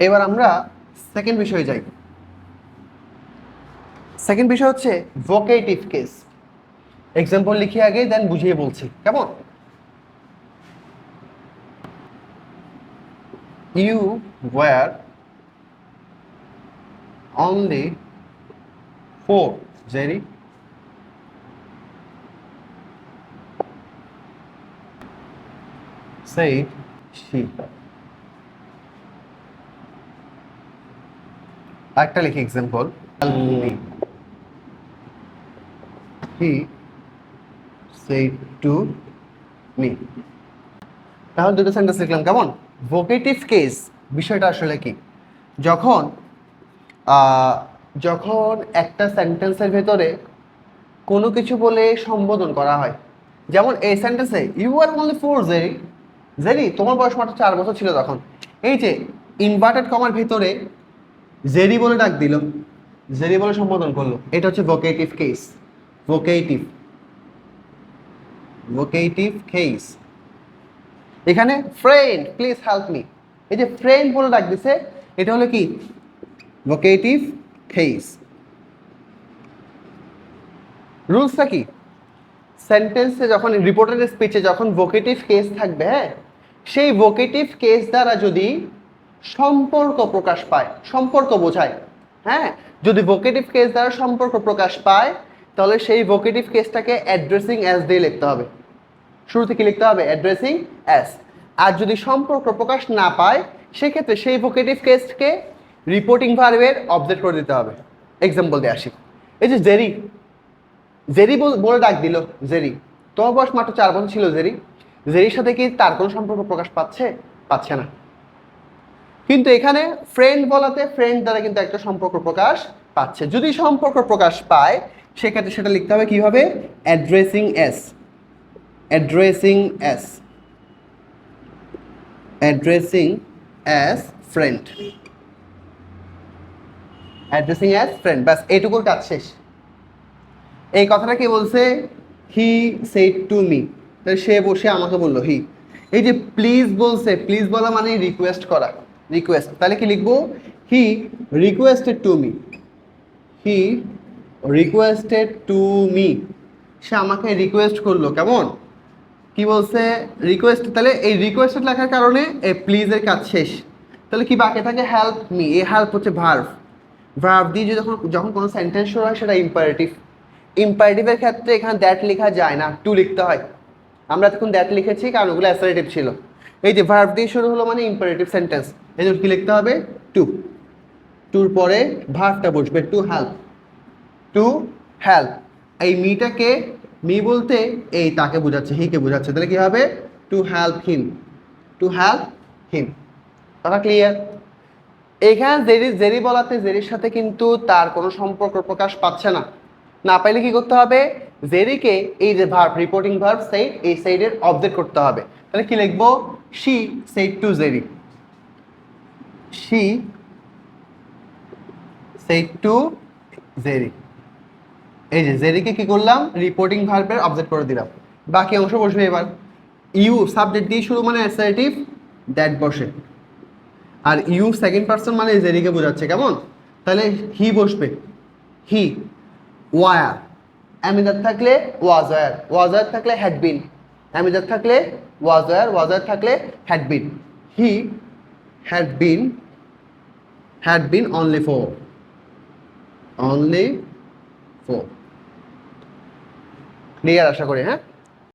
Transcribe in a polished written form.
এবার আমরা সেকেন্ড বিষয়ে যাই। সেকেন্ড বিষয় হচ্ছে ভোকেটিভ কেস। এক্সাম্পল লিখে আগে দেন বুঝিয়ে বলছি, কেমন? You were only 4 Jerry said she. একটা লিখি example, he said to me. তাহলে দুটো সেন্টেন্স লিখলাম, কেমন? ভোকেটিভ কেস বিষয়টা আসলে কি? যখন যখন একটা সেন্টেন্সের ভেতরে কোনো কিছু বলে সম্বোধন করা হয়, যেমন এই সেন্টেন্সে you are only 4 Jerry, Jerry তোমার বয়স মাত্র 4 বছর ছিল তখন। এই যে ইনভার্টেড কমার ভিতরে জেরি বলে ডাক দিল, জেরি বলে সম্বোধন করলো, এটা হচ্ছে vocative case. Vocative vocative case. এখানে ফ্রেন্ড প্লিজ হেল্প মি, এই যে ফ্রেন্ড বলে ডাক দিছে, এটা হলো কি? Vocative case. রুলসটা কি? সেন্টেন্সে যখন রিপোর্টেড স্পিচে যখন ভোকেটিভ কেস থাকবে, হ্যাঁ, সেই ভোকেটিভ কেস দ্বারা যদি সম্পর্ক প্রকাশ পায়, সম্পর্ক বোঝায়, হ্যাঁ, যদি ভোকেটিভ কেস দ্বারা সম্পর্ক প্রকাশ পায় তাহলে সেই ভোকেটিভ কেসটাকে অ্যাড্রেসিং অ্যাস দিয়ে লিখতে হবে। শুরুতে কি লিখতে হবে? Addressing as. আর যদি সম্পর্ক প্রকাশ না পায় সেক্ষেত্রে সেই ভোকেটিভ কেসকে রিপোর্টিং ভার্বের অবজেক্ট করে দিতে হবে। এক্সাম্পল দিয়ে আসি। এই যে জেরি, জেরি বলে ডাক দিল, জেরি তোমার বয়স মাত্র 4 বছর ছিল জেরি, জেরির সাথে কি তার কোনো সম্পর্ক প্রকাশ পাচ্ছে? পাচ্ছে না। কিন্তু এখানে ফ্রেন্ড বলাতে ফ্রেন্ড দ্বারা কিন্তু একটা সম্পর্ক প্রকাশ পাচ্ছে। যদি সম্পর্ক প্রকাশ পায় সেক্ষেত্রে সেটা লিখতে হবে কিভাবে? Addressing as. Addressing as, addressing as friend, addressing as friend. ব্যাস এইটুকুর কাজ শেষ। এই কথাটা কি বলছে? হি সেড টু মি, তাহলে সে বসে আমাকে বললো হি। এই যে প্লিজ বলছে, প্লিজ বলা মানে রিকোয়েস্ট করা, রিকোয়েস্ট। তাহলে কি লিখবো? He requested to me, he requested to me. সে আমাকে রিকোয়েস্ট করলো, কেমন? কি বলছে? রিকোয়েস্ট। তাহলে এই রিকোয়েস্টেড লেখার কারণে এই প্লিজের কাজ শেষ। তাহলে কি বাকি থাকে? Help me. এই হেল্প হচ্ছে ভার্ব। ভার্ব দিয়ে যখন যখন কোনো সেন্টেন্স শুরু হয় সেটা ইম্পারেটিভ। ইম্পারেটিভের ক্ষেত্রে এখানে দ্যাট লেখা যায় না, টু লিখতে হয়। আমরা তখন দ্যাট লিখেছি কারণ ওগুলো অ্যাসারেটিভ ছিল। এই যে ভার্ব দিয়ে শুরু হলো মানে ইম্পারেটিভ সেন্টেন্স, এই জন্য কি লিখতে হবে? টু। টুর পরে ভার্বটা বসবে, টু হেল্প। To help. এই মিটাকে, মি বলতে এই তাকে বোঝাচ্ছে, হিকে বোঝাচ্ছে, তাহলে কি হবে? To help him, to help him. কথা ক্লিয়ার? এখানে জেরি, জেরি বলাতে জেরির সাথে কিন্তু তার কোনো সম্পর্ক প্রকাশ পাচ্ছে না। না পাইলে কি করতে হবে? জেরিকে এই যে ভার্ব, রিপোর্টিং ভার্ব সেইড, এই সেইডের অবজেক্ট করতে হবে। তাহলে কি লিখবো? She said to Jerry, she said to Jerry. এই যে জেরিকে কি করলাম? রিপোর্টিং ভার্বের অবজেক্ট করে দিলাম। বাকি অংশ বসবে এবার। ইউ সাবজেক্ট দিয়ে শুরু মানে অ্যাসার্টিভ, দ্যাট বসে। আর ইউ সেকেন্ড পারসন মানে জেরিকে বোঝাচ্ছে, কেমন? তাহলে হি বসবে, হি। ওয়ার, অ্যামিজার থাকলে ওয়াজ ওয়ার, ওয়াজ ওয়ার থাকলে হ্যাড বিন, অ্যামিজার থাকলে ওয়াজ ওয়ার, ওয়াজ ওয়ার থাকলে had been. He had been, had been only four, only four. Clear আশা করি, হ্যাঁ?